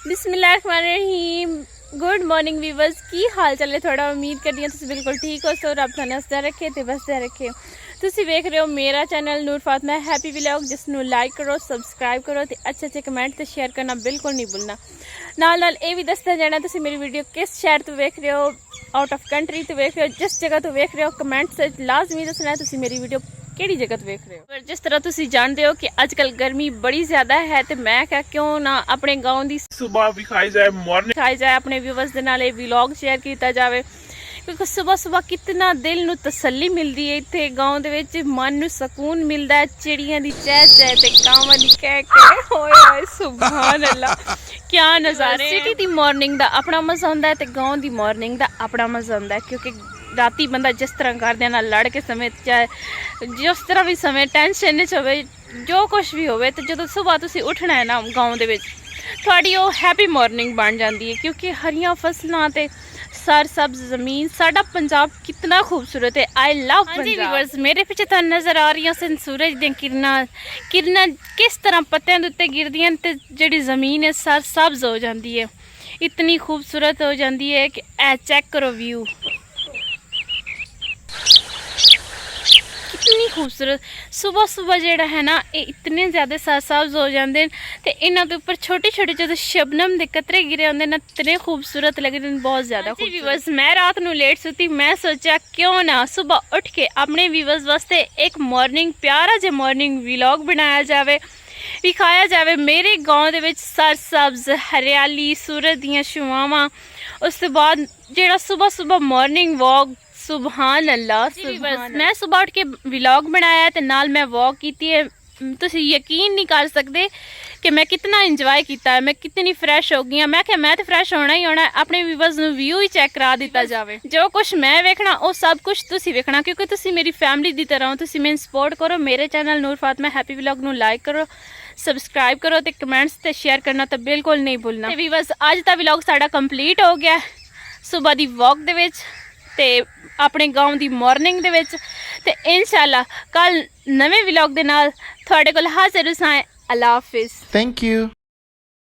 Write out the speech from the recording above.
बिस्मिल्लाहिर्रहमानिर्रहीम। Good morning viewers, की हाल चाल है थोड़ा। उम्मीद करनी है तुम बिल्कुल ठीक हो। सो रब थाने हसदा रखे तो बसदा रखे। तुसी वेख रहे हो मेरा चैनल नूर फातिमा हैप्पी व्लॉग, जिसनों लाइक करो, सबसक्राइब करो तो अच्छे अच्छे कमेंट तो शेयर करना बिल्कुल नहीं भूलना। नाल नाल ये भी दसदा जाना तुसी मेरी वीडियो किस शहर तो वेख रहे हो, आउट ऑफ कंट्री तो वेख रहे हो, जिस जगह तो वेख रहे हो कमेंट से लाजमी दसना है तुसी मेरी वीडियो ਕਿਹੜੀ ਜਗ੍ਹਾ ਤੋਂ ਵੇਖ ਰਹੇ ਹੋ। ਪਰ ਜਿਸ ਤਰ੍ਹਾਂ ਤੁਸੀਂ ਜਾਣਦੇ ਹੋ ਕਿ ਅੱਜ ਕੱਲ ਗਰਮੀ ਬੜੀ ਜ਼ਿਆਦਾ ਹੈ ਤੇ ਮੈਂ ਕਿਹਾ ਕਿਉਂ ਨਾ ਆਪਣੇ ਗਾਉਂ ਦੀ ਸੁਬਾਹ ਵਿਖਾਈ ਜਾਏ, ਮਾਰਨਿੰਗ ਦਿਖਾਈ ਜਾਏ, ਆਪਣੇ ਵਿਊਵਰਸ ਦੇ ਨਾਲ ਇਹ ਵਲੌਗ ਸ਼ੇਅਰ ਕੀਤਾ ਜਾਵੇ, ਕਿਉਂਕਿ ਸਵੇਰ ਸਵੇਰ ਕਿੰਨਾ ਦਿਲ ਨੂੰ ਤਸੱਲੀ ਮਿਲਦੀ ਹੈ। ਇੱਥੇ ਗਾਉਂ ਦੇ ਵਿੱਚ ਮਨ ਨੂੰ ਸਕੂਨ ਮਿਲਦਾ ਹੈ। ਚਿੜੀਆਂ ਦੀ ਚਹਿ ਚਹਿ ਤੇ ਕਾਵਾਂ ਦੀ ਕਹਿ ਕਹਿ, ਹੋਏ ਹੋਏ ਸੁਭਾਨ ਅੱਲਾ, ਕਿਆ ਨਜ਼ਾਰੇ। ਸਿਟੀ ਦੀ ਮਾਰਨਿੰਗ ਦਾ ਆਪਣਾ ਮਜ਼ਾ ਹੁੰਦਾ ਹੈ ਤੇ ਗਾਉਂ ਦੀ ਮਾਰਨਿੰਗ ਦਾ ਆਪਣਾ ਮਜ਼ਾ ਹੁੰਦਾ ਹੈ, ਕਿਉਂਕਿ ਰਾਤੀ ਬੰਦਾ ਜਿਸ ਤਰ੍ਹਾਂ ਘਰਦਿਆਂ ਨਾਲ ਲੜ ਕੇ ਸਮੇਂ ਚਾਹੇ ਜਿਸ ਤਰ੍ਹਾਂ ਵੀ ਸਮੇਂ ਟੈਨਸ਼ਨ 'ਚ ਹੋਵੇ, ਜੋ ਕੁਛ ਵੀ ਹੋਵੇ, ਤੇ ਜਦੋਂ ਸਵੇਰ ਤੁਸੀਂ ਉੱਠਣਾ ਹੈ ਨਾ ਗਾਉਂ ਦੇ ਵਿੱਚ, ਤੁਹਾਡੀ ਉਹ ਹੈਪੀ ਮਾਰਨਿੰਗ ਬਣ ਜਾਂਦੀ ਹੈ। ਕਿਉਂਕਿ ਹਰੀਆਂ ਫਸਲਾਂ ਤੇ ਸਰ ਸਬਜ਼ ਜ਼ਮੀਨ, ਸਾਡਾ ਪੰਜਾਬ ਕਿੰਨਾ ਖੂਬਸੂਰਤ ਹੈ। ਆਈ ਲਵ ਪੰਜਾਬ। ਵੀਵਰਸ, ਮੇਰੇ ਪਿੱਛੇ ਤੁਹਾਨੂੰ ਨਜ਼ਰ ਆ ਰਹੀਆਂ ਸਨ ਸੂਰਜ ਦੀਆਂ ਕਿਰਨਾਂ ਕਿਸ ਤਰ੍ਹਾਂ ਪੱਤਿਆਂ ਦੇ ਉੱਤੇ ਗਿਰਦੀਆਂ ਤੇ ਜਿਹੜੀ ਜ਼ਮੀਨ ਹੈ ਸਰ ਸਬਜ਼ ਹੋ ਜਾਂਦੀ ਹੈ, ਇਤਨੀ ਖੂਬਸੂਰਤ ਹੋ ਜਾਂਦੀ ਹੈ ਕਿ ਇਹ ਚੈੱਕ ਕਰੋ ਵਿਊ, कितनी खूबसूरत। सुबह सुबह जेड़ा है ना ये इतने ज़्यादा साफ हो जाते हैं तो इन्हों के उपर छोटे छोटे जो शबनम के कतरे गिरे होंगे ना, इतने खूबसूरत लगते हैं, बहुत ज़्यादा व्यूवर्स। मैं रात को लेट सुती, मैं सोचा क्यों ना सुबह उठ के अपने व्यूवर्स वास्ते एक मॉर्निंग प्यारा जो मॉर्निंग व्लॉग बनाया जाए, दिखाया जाए मेरे गाँव के सर सब्ज हरियाली, सूरज दियां छुआवां, उस तो बाद जेड़ा सुबह सुबह मॉर्निंग वॉक, सुबहान अल्लाह। मैं सुबह उठ के व्लॉग बनाया तो नाल मैं वॉक की है। तुसी यकीन नहीं कर सकते कि मैं कितना इंजॉय किया है, मैं कितनी फ्रैश हो गई। मैं क्या, मैं तो फ्रैश होना ही होना। अपने व्यूवर्स नूं व्यू ही चेक करा दिता जाए। जो कुछ मैं वेखना वो सब कुछ तुसी वेखना, क्योंकि तुसी मेरी फैमिली की तरह हो। तुसी मैनूं सपोर्ट करो, मेरे चैनल नूर फातिमा हैप्पी व्लॉग नूं लाइक करो, सबसक्राइब करो तो कमेंट्स ते शेयर करना तो बिल्कुल नहीं भूलना। व्यूवर्स, अज दा व्लॉग साडा कंप्लीट हो गया सुबह दी वॉक दे विच ते अपने गाँव की मॉर्निंग दे विच, ते इंशाअल्लाह कल नवे व्लॉग दे नाल तुहाडे कोल हाज़र होसां। अल्लाह हाफिज़। Thank you.